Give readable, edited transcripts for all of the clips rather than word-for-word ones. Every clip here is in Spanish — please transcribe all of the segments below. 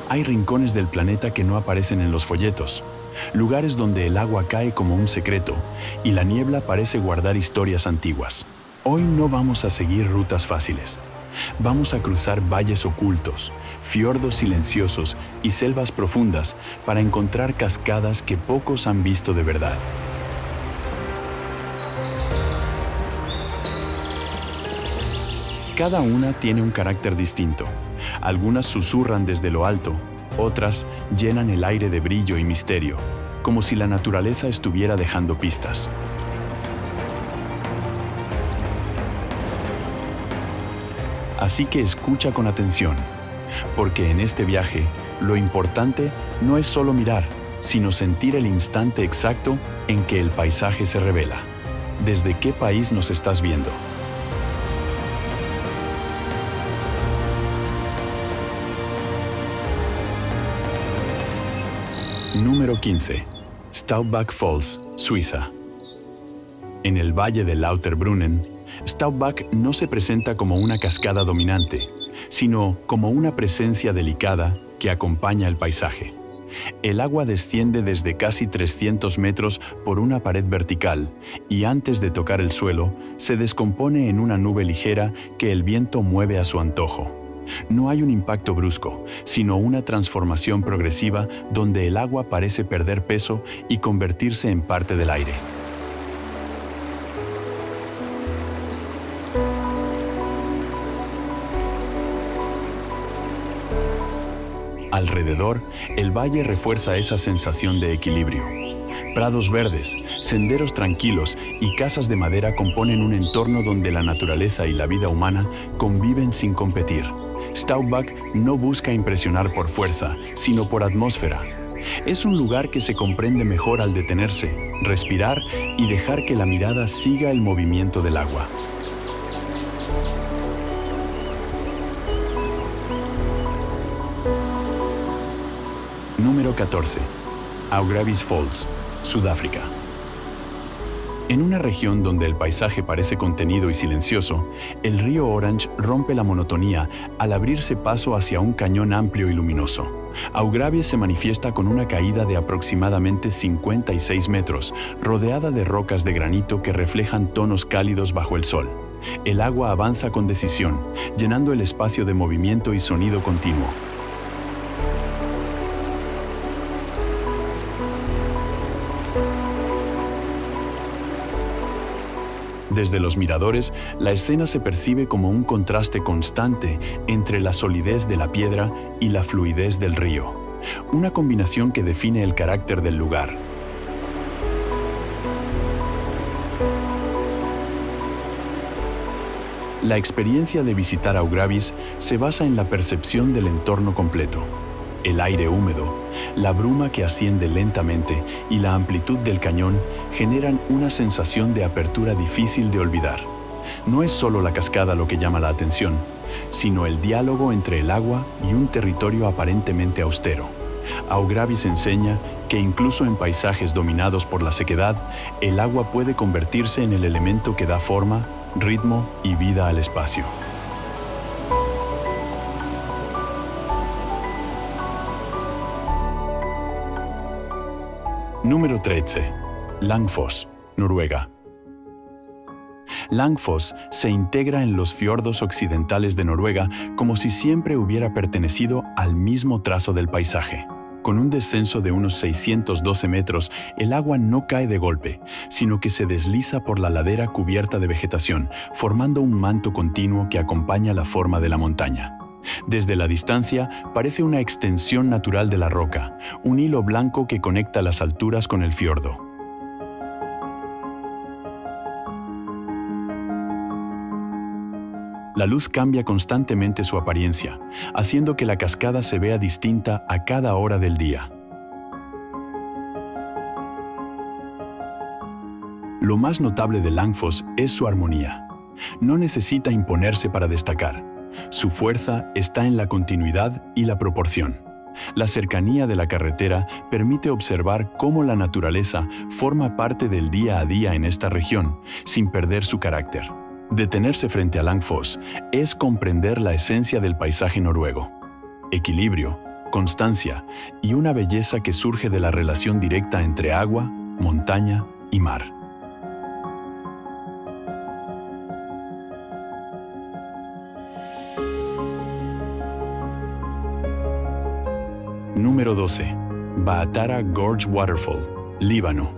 Hay rincones del planeta que no aparecen en los folletos, lugares donde el agua cae como un secreto y la niebla parece guardar historias antiguas. Hoy no vamos a seguir rutas fáciles. Vamos a cruzar valles ocultos, fiordos silenciosos y selvas profundas para encontrar cascadas que pocos han visto de verdad. Cada una tiene un carácter distinto. Algunas susurran desde lo alto, otras llenan el aire de brillo y misterio, como si la naturaleza estuviera dejando pistas. Así que escucha con atención, porque en este viaje lo importante no es solo mirar, sino sentir el instante exacto en que el paisaje se revela. ¿Desde qué país nos estás viendo? Número 15. Staubach Falls, Suiza. En el valle de Lauterbrunnen, Staubach no se presenta como una cascada dominante, sino como una presencia delicada que acompaña el paisaje. El agua desciende desde casi 300 metros por una pared vertical y antes de tocar el suelo, se descompone en una nube ligera que el viento mueve a su antojo. No hay un impacto brusco, sino una transformación progresiva donde el agua parece perder peso y convertirse en parte del aire. Alrededor, el valle refuerza esa sensación de equilibrio. Prados verdes, senderos tranquilos y casas de madera componen un entorno donde la naturaleza y la vida humana conviven sin competir. Staubach no busca impresionar por fuerza, sino por atmósfera. Es un lugar que se comprende mejor al detenerse, respirar y dejar que la mirada siga el movimiento del agua. Número 14. Augravis Falls, Sudáfrica. En una región donde el paisaje parece contenido y silencioso, el río Orange rompe la monotonía al abrirse paso hacia un cañón amplio y luminoso. Augravies se manifiesta con una caída de aproximadamente 56 metros, rodeada de rocas de granito que reflejan tonos cálidos bajo el sol. El agua avanza con decisión, llenando el espacio de movimiento y sonido continuo. Desde los miradores, la escena se percibe como un contraste constante entre la solidez de la piedra y la fluidez del río, una combinación que define el carácter del lugar. La experiencia de visitar Augravis se basa en la percepción del entorno completo. El aire húmedo, la bruma que asciende lentamente y la amplitud del cañón generan una sensación de apertura difícil de olvidar. No es solo la cascada lo que llama la atención, sino el diálogo entre el agua y un territorio aparentemente austero. Augravis enseña que incluso en paisajes dominados por la sequedad, el agua puede convertirse en el elemento que da forma, ritmo y vida al espacio. Número 13. Langfoss, Noruega. Langfoss se integra en los fiordos occidentales de Noruega como si siempre hubiera pertenecido al mismo trazo del paisaje. Con un descenso de unos 612 metros, el agua no cae de golpe, sino que se desliza por la ladera cubierta de vegetación, formando un manto continuo que acompaña la forma de la montaña. Desde la distancia parece una extensión natural de la roca, un hilo blanco que conecta las alturas con el fiordo. La luz cambia constantemente su apariencia, haciendo que la cascada se vea distinta a cada hora del día. Lo más notable de Langfoss es su armonía. No necesita imponerse para destacar. Su fuerza está en la continuidad y la proporción. La cercanía de la carretera permite observar cómo la naturaleza forma parte del día a día en esta región, sin perder su carácter. Detenerse frente a Langfoss es comprender la esencia del paisaje noruego: equilibrio, constancia y una belleza que surge de la relación directa entre agua, montaña y mar. Número 12. Ba'athara Gorge Waterfall, Líbano.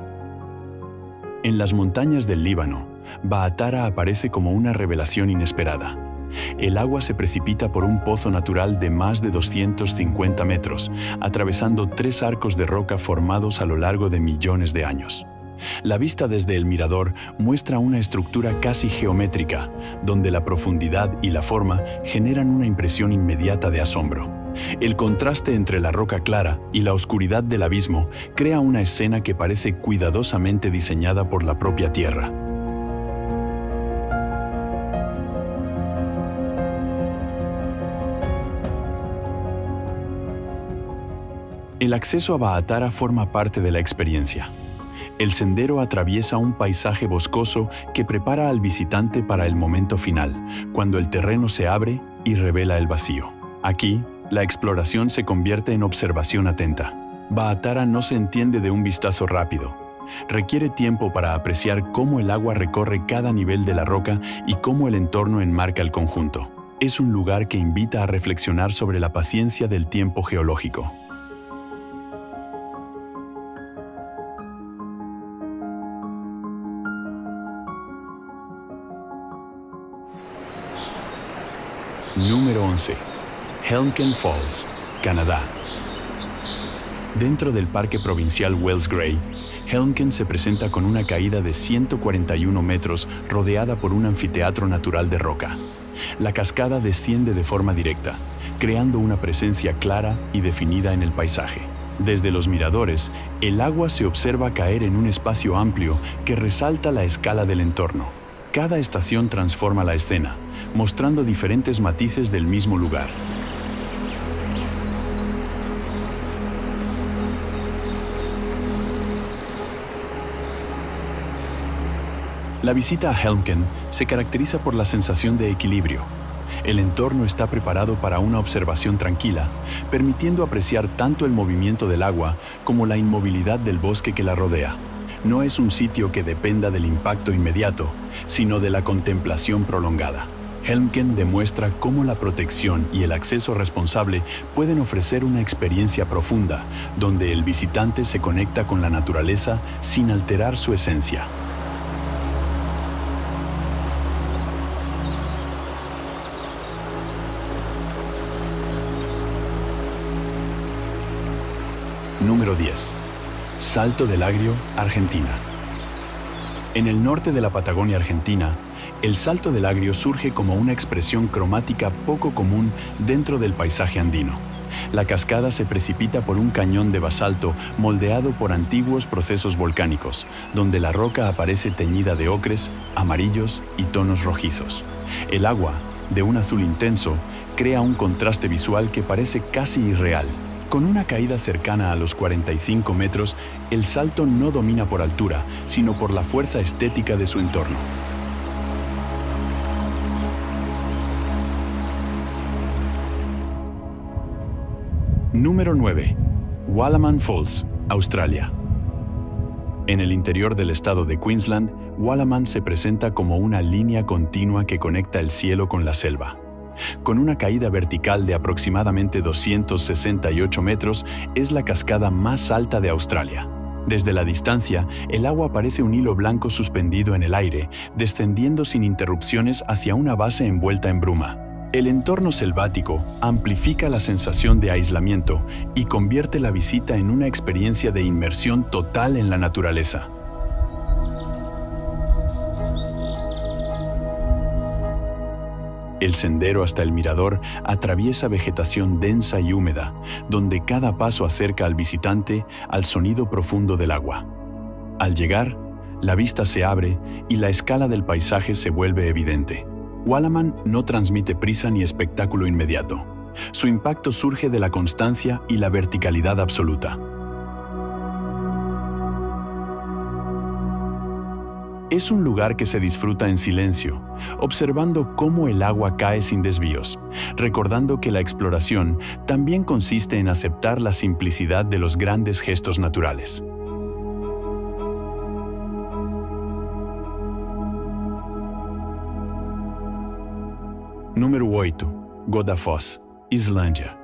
En las montañas del Líbano, Ba'athara aparece como una revelación inesperada. El agua se precipita por un pozo natural de más de 250 metros, atravesando 3 arcos de roca formados a lo largo de millones de años. La vista desde el mirador muestra una estructura casi geométrica, donde la profundidad y la forma generan una impresión inmediata de asombro. El contraste entre la roca clara y la oscuridad del abismo crea una escena que parece cuidadosamente diseñada por la propia tierra. El acceso a Ba'athara forma parte de la experiencia. El sendero atraviesa un paisaje boscoso que prepara al visitante para el momento final, cuando el terreno se abre y revela el vacío. Aquí, la exploración se convierte en observación atenta. Ba'athara no se entiende de un vistazo rápido. Requiere tiempo para apreciar cómo el agua recorre cada nivel de la roca y cómo el entorno enmarca el conjunto. Es un lugar que invita a reflexionar sobre la paciencia del tiempo geológico. Número 11. Helmken Falls, Canadá. Dentro del Parque Provincial Wells Gray, Helmken se presenta con una caída de 141 metros rodeada por un anfiteatro natural de roca. La cascada desciende de forma directa, creando una presencia clara y definida en el paisaje. Desde los miradores, el agua se observa caer en un espacio amplio que resalta la escala del entorno. Cada estación transforma la escena, mostrando diferentes matices del mismo lugar. La visita a Helmken se caracteriza por la sensación de equilibrio. El entorno está preparado para una observación tranquila, permitiendo apreciar tanto el movimiento del agua como la inmovilidad del bosque que la rodea. No es un sitio que dependa del impacto inmediato, sino de la contemplación prolongada. Helmken demuestra cómo la protección y el acceso responsable pueden ofrecer una experiencia profunda, donde el visitante se conecta con la naturaleza sin alterar su esencia. Número 10. Salto del Agrio, Argentina. En el norte de la Patagonia argentina, el Salto del Agrio surge como una expresión cromática poco común dentro del paisaje andino. La cascada se precipita por un cañón de basalto moldeado por antiguos procesos volcánicos, donde la roca aparece teñida de ocres, amarillos y tonos rojizos. El agua, de un azul intenso, crea un contraste visual que parece casi irreal. Con una caída cercana a los 45 metros, el salto no domina por altura, sino por la fuerza estética de su entorno. Número 9. Wallaman Falls, Australia. En el interior del estado de Queensland, Wallaman se presenta como una línea continua que conecta el cielo con la selva. Con una caída vertical de aproximadamente 268 metros, es la cascada más alta de Australia. Desde la distancia, el agua parece un hilo blanco suspendido en el aire, descendiendo sin interrupciones hacia una base envuelta en bruma. El entorno selvático amplifica la sensación de aislamiento y convierte la visita en una experiencia de inmersión total en la naturaleza. El sendero hasta el mirador atraviesa vegetación densa y húmeda, donde cada paso acerca al visitante al sonido profundo del agua. Al llegar, la vista se abre y la escala del paisaje se vuelve evidente. Wallaman no transmite prisa ni espectáculo inmediato. Su impacto surge de la constancia y la verticalidad absoluta. Es un lugar que se disfruta en silencio, observando cómo el agua cae sin desvíos, recordando que la exploración también consiste en aceptar la simplicidad de los grandes gestos naturales. Número 8. Godafoss, Islândia.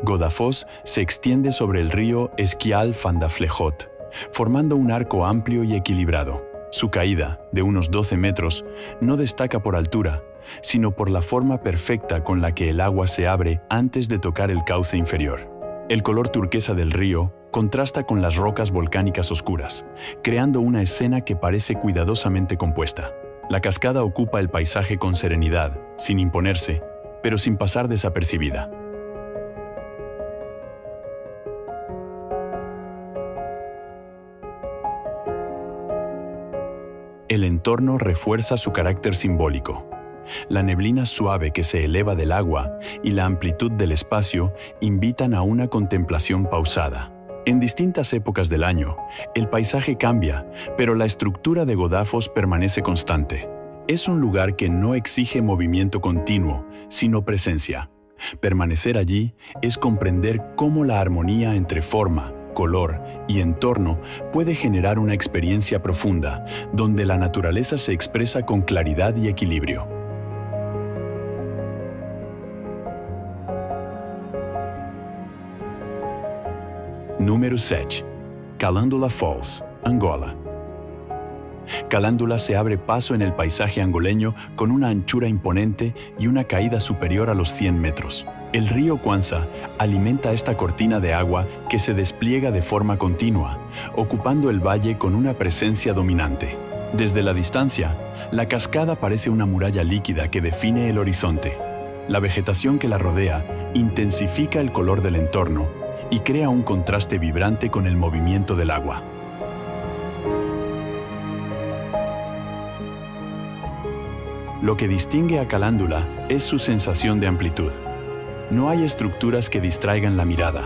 Godafoss se extiende sobre el río Skjaldfjallafljót, formando un arco amplio y equilibrado. Su caída, de unos 12 metros, no destaca por altura, sino por la forma perfecta con la que el agua se abre antes de tocar el cauce inferior. El color turquesa del río contrasta con las rocas volcánicas oscuras, creando una escena que parece cuidadosamente compuesta. La cascada ocupa el paisaje con serenidad, sin imponerse, pero sin pasar desapercibida. El entorno refuerza su carácter simbólico. La neblina suave que se eleva del agua y la amplitud del espacio invitan a una contemplación pausada. En distintas épocas del año, el paisaje cambia, pero la estructura de Godafoss permanece constante. Es un lugar que no exige movimiento continuo, sino presencia. Permanecer allí es comprender cómo la armonía entre forma, color y entorno puede generar una experiencia profunda, donde la naturaleza se expresa con claridad y equilibrio. Número 7. Calandula Falls, Angola. Calandula se abre paso en el paisaje angoleño con una anchura imponente y una caída superior a los 100 metros. El río Kwanza alimenta esta cortina de agua que se despliega de forma continua, ocupando el valle con una presencia dominante. Desde la distancia, la cascada parece una muralla líquida que define el horizonte. La vegetación que la rodea intensifica el color del entorno y crea un contraste vibrante con el movimiento del agua. Lo que distingue a Calandula es su sensación de amplitud. No hay estructuras que distraigan la mirada.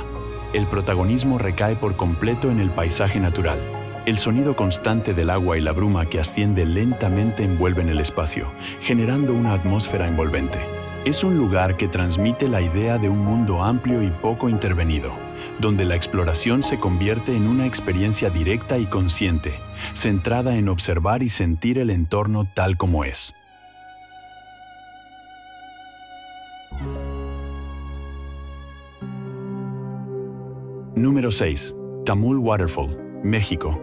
El protagonismo recae por completo en el paisaje natural. El sonido constante del agua y la bruma que asciende lentamente envuelven el espacio, generando una atmósfera envolvente. Es un lugar que transmite la idea de un mundo amplio y poco intervenido, donde la exploración se convierte en una experiencia directa y consciente, centrada en observar y sentir el entorno tal como es. Número 6. Tamul Waterfall, México.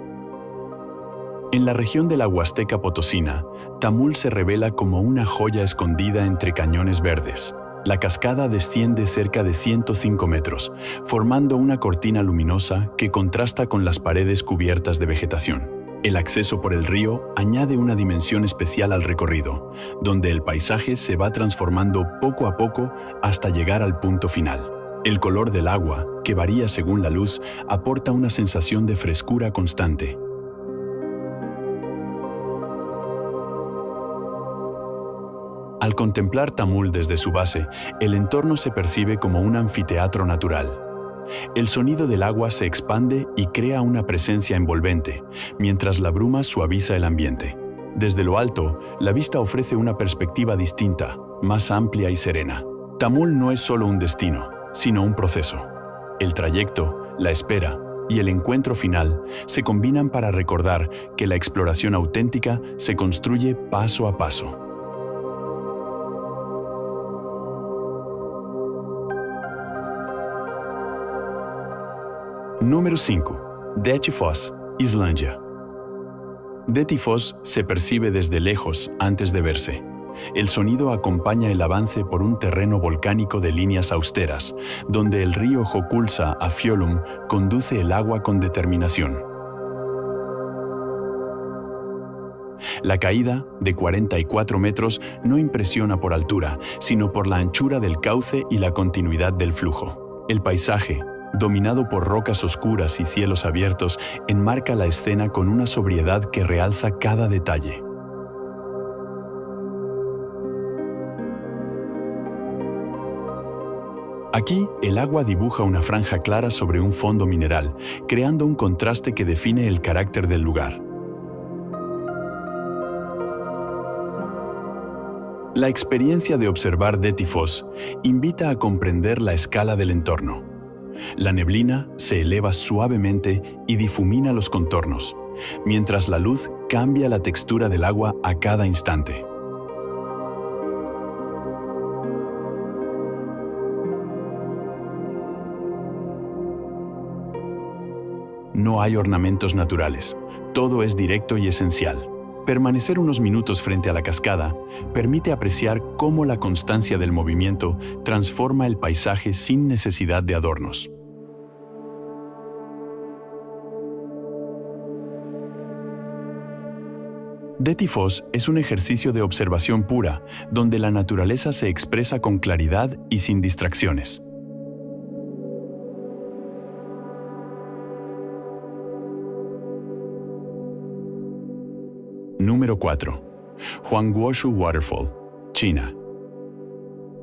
En la región de la Huasteca Potosina, Tamul se revela como una joya escondida entre cañones verdes. La cascada desciende cerca de 105 metros, formando una cortina luminosa que contrasta con las paredes cubiertas de vegetación. El acceso por el río añade una dimensión especial al recorrido, donde el paisaje se va transformando poco a poco hasta llegar al punto final. El color del agua, que varía según la luz, aporta una sensación de frescura constante. Al contemplar Tamul desde su base, el entorno se percibe como un anfiteatro natural. El sonido del agua se expande y crea una presencia envolvente, mientras la bruma suaviza el ambiente. Desde lo alto, la vista ofrece una perspectiva distinta, más amplia y serena. Tamul no es solo un destino, sino un proceso. El trayecto, la espera y el encuentro final se combinan para recordar que la exploración auténtica se construye paso a paso. Número 5. Dettifoss, Islândia. Dettifoss se percibe desde lejos antes de verse. El sonido acompaña el avance por un terreno volcánico de líneas austeras, donde el río Jökulsá a Fjöllum conduce el agua con determinación. La caída, de 44 metros, no impresiona por altura, sino por la anchura del cauce y la continuidad del flujo. El paisaje, dominado por rocas oscuras y cielos abiertos, enmarca la escena con una sobriedad que realza cada detalle. Aquí, el agua dibuja una franja clara sobre un fondo mineral, creando un contraste que define el carácter del lugar. La experiencia de observar Dettifoss invita a comprender la escala del entorno. La neblina se eleva suavemente y difumina los contornos, mientras la luz cambia la textura del agua a cada instante. No hay ornamentos naturales, todo es directo y esencial. Permanecer unos minutos frente a la cascada permite apreciar cómo la constancia del movimiento transforma el paisaje sin necesidad de adornos. Dettifoss es un ejercicio de observación pura, donde la naturaleza se expresa con claridad y sin distracciones. Número 4. Huangguoshu Waterfall, China.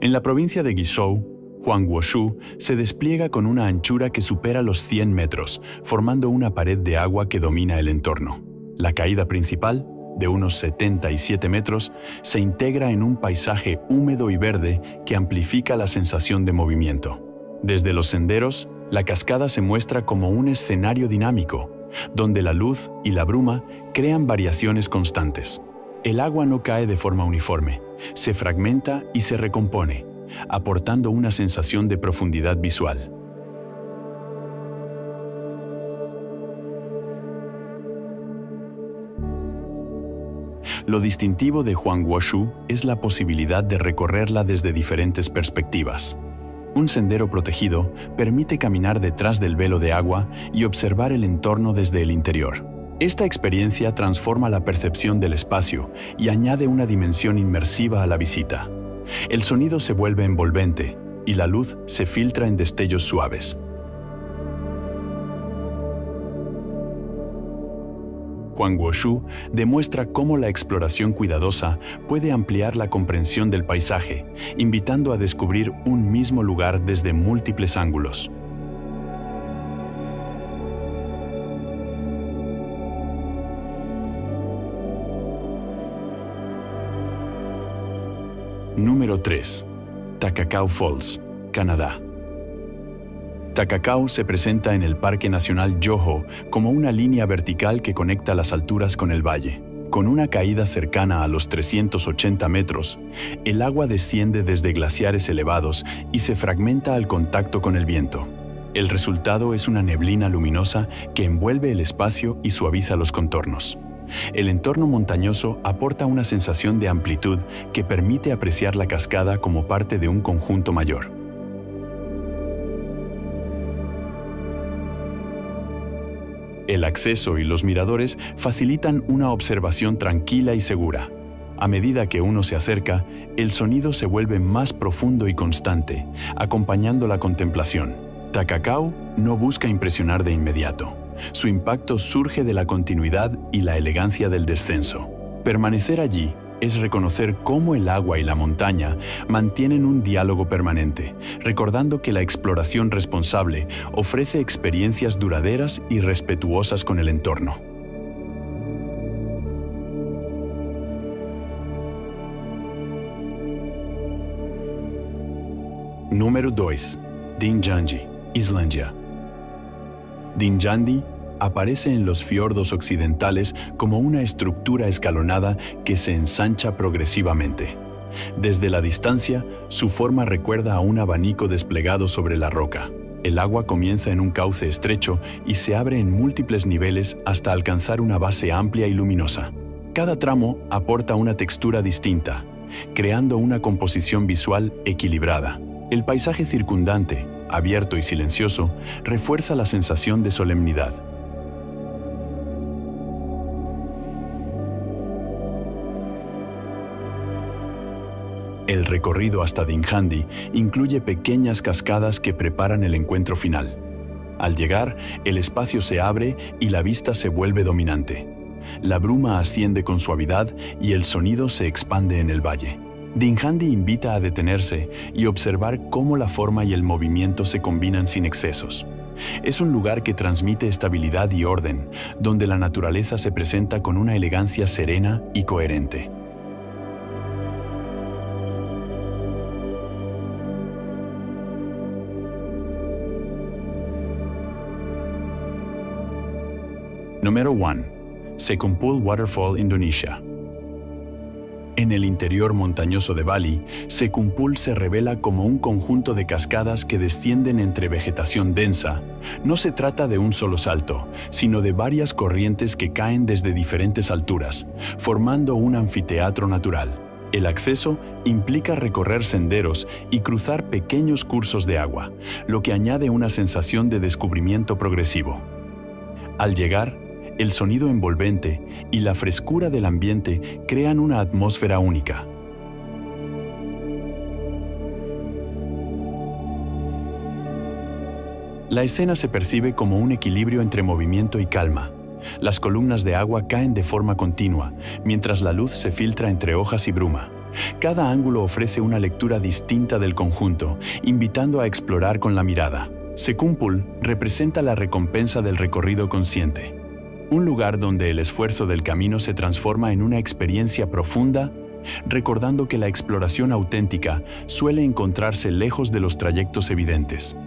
En la provincia de Guizhou, Huangguoshu se despliega con una anchura que supera los 100 metros, formando una pared de agua que domina el entorno. La caída principal, de unos 77 metros, se integra en un paisaje húmedo y verde que amplifica la sensación de movimiento. Desde los senderos, la cascada se muestra como un escenario dinámico, donde la luz y la bruma crean variaciones constantes. El agua no cae de forma uniforme, se fragmenta y se recompone, aportando una sensación de profundidad visual. Lo distintivo de Huangguoshu es la posibilidad de recorrerla desde diferentes perspectivas. Un sendero protegido permite caminar detrás del velo de agua y observar el entorno desde el interior. Esta experiencia transforma la percepción del espacio y añade una dimensión inmersiva a la visita. El sonido se vuelve envolvente y la luz se filtra en destellos suaves. Huangguoshu demuestra cómo la exploración cuidadosa puede ampliar la comprensión del paisaje, invitando a descubrir un mismo lugar desde múltiples ángulos. Número 3. Takakau Falls, Canadá. Takakau se presenta en el Parque Nacional Yoho como una línea vertical que conecta las alturas con el valle. Con una caída cercana a los 380 metros, el agua desciende desde glaciares elevados y se fragmenta al contacto con el viento. El resultado es una neblina luminosa que envuelve el espacio y suaviza los contornos. El entorno montañoso aporta una sensación de amplitud que permite apreciar la cascada como parte de un conjunto mayor. El acceso y los miradores facilitan una observación tranquila y segura. A medida que uno se acerca, el sonido se vuelve más profundo y constante, acompañando la contemplación. Takakau no busca impresionar de inmediato. Su impacto surge de la continuidad y la elegancia del descenso. Permanecer allí es reconocer cómo el agua y la montaña mantienen un diálogo permanente, recordando que la exploración responsable ofrece experiencias duraderas y respetuosas con el entorno. Número 2. Dingjandi, Islandia. Dingjandi aparece en los fiordos occidentales como una estructura escalonada que se ensancha progresivamente. Desde la distancia, su forma recuerda a un abanico desplegado sobre la roca. El agua comienza en un cauce estrecho y se abre en múltiples niveles hasta alcanzar una base amplia y luminosa. Cada tramo aporta una textura distinta, creando una composición visual equilibrada. El paisaje circundante, abierto y silencioso, refuerza la sensación de solemnidad. El recorrido hasta Dingjandi incluye pequeñas cascadas que preparan el encuentro final. Al llegar, el espacio se abre y la vista se vuelve dominante. La bruma asciende con suavidad y el sonido se expande en el valle. Dingjandi invita a detenerse y observar cómo la forma y el movimiento se combinan sin excesos. Es un lugar que transmite estabilidad y orden, donde la naturaleza se presenta con una elegancia serena y coherente. Número 1. Sekumpul Waterfall, Indonesia. En el interior montañoso de Bali, Sekumpul se revela como un conjunto de cascadas que descienden entre vegetación densa. No se trata de un solo salto, sino de varias corrientes que caen desde diferentes alturas, formando un anfiteatro natural. El acceso implica recorrer senderos y cruzar pequeños cursos de agua, lo que añade una sensación de descubrimiento progresivo. Al llegar, el sonido envolvente y la frescura del ambiente crean una atmósfera única. La escena se percibe como un equilibrio entre movimiento y calma. Las columnas de agua caen de forma continua, mientras la luz se filtra entre hojas y bruma. Cada ángulo ofrece una lectura distinta del conjunto, invitando a explorar con la mirada. Sekumpul representa la recompensa del recorrido consciente. Un lugar donde el esfuerzo del camino se transforma en una experiencia profunda, recordando que la exploración auténtica suele encontrarse lejos de los trayectos evidentes.